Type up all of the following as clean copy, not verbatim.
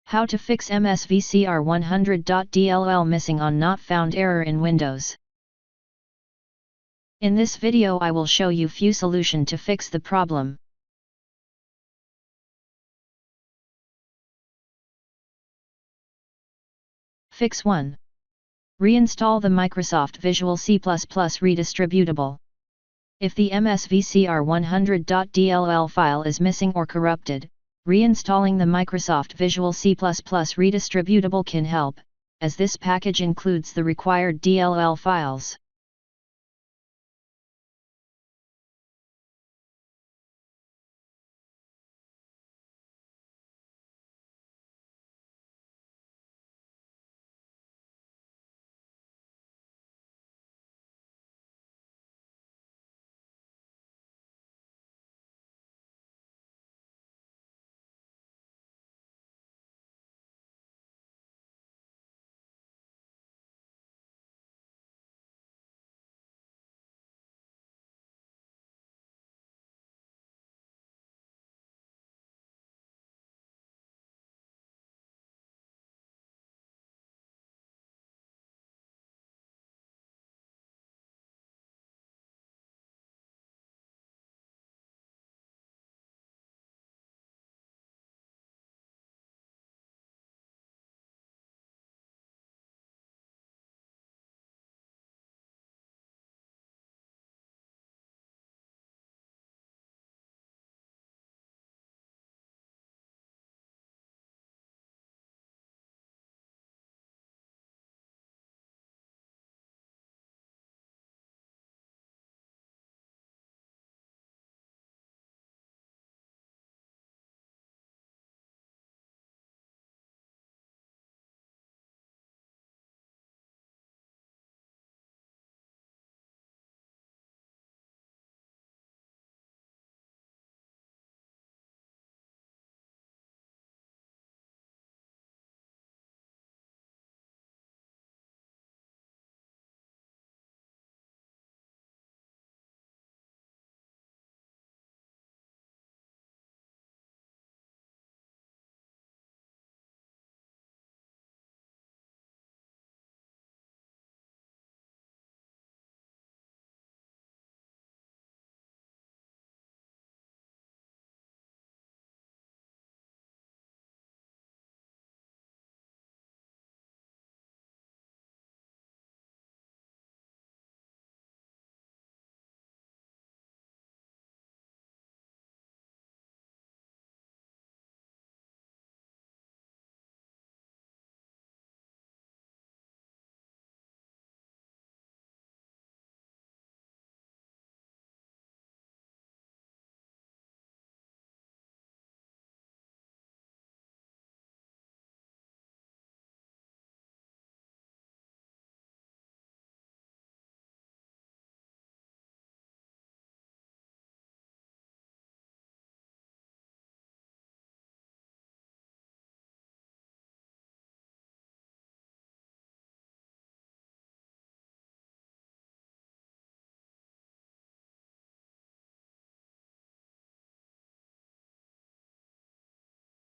How to fix MSVCR100.dll missing on not found error in Windows. In this video I will show you few solution to fix the problem. Fix 1. Reinstall the Microsoft Visual C++ redistributable. If the MSVCR100.dll file is missing or corrupted, reinstalling the Microsoft Visual C++ redistributable can help, as this package includes the required DLL files.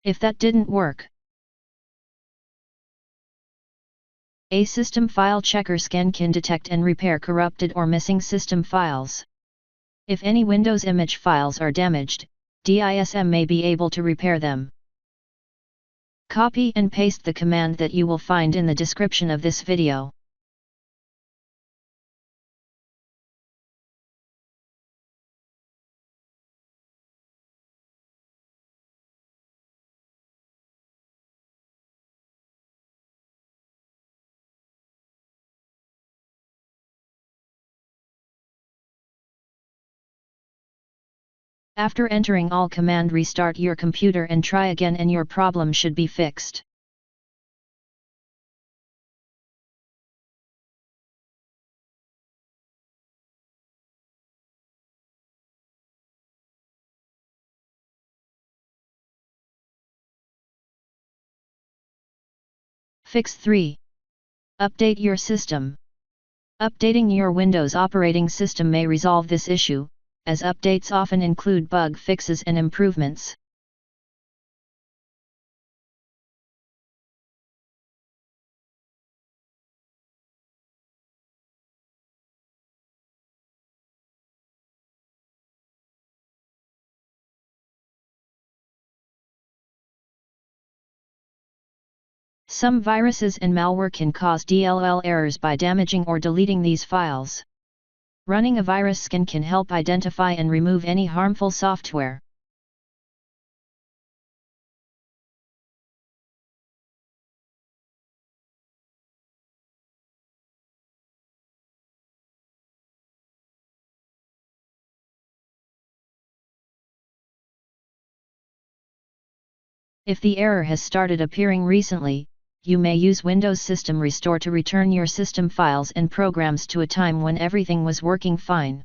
If that didn't work, a system file checker scan can detect and repair corrupted or missing system files. If any Windows image files are damaged, DISM may be able to repair them. Copy and paste the command that you will find in the description of this video. After entering all command, restart your computer and try again and your problem should be fixed. Fix 3. Update your system. Updating your Windows operating system may resolve this issue, as updates often include bug fixes and improvements. Some viruses and malware can cause DLL errors by damaging or deleting these files. Running a virus scan can help identify and remove any harmful software. If the error has started appearing recently, you may use Windows System Restore to return your system files and programs to a time when everything was working fine.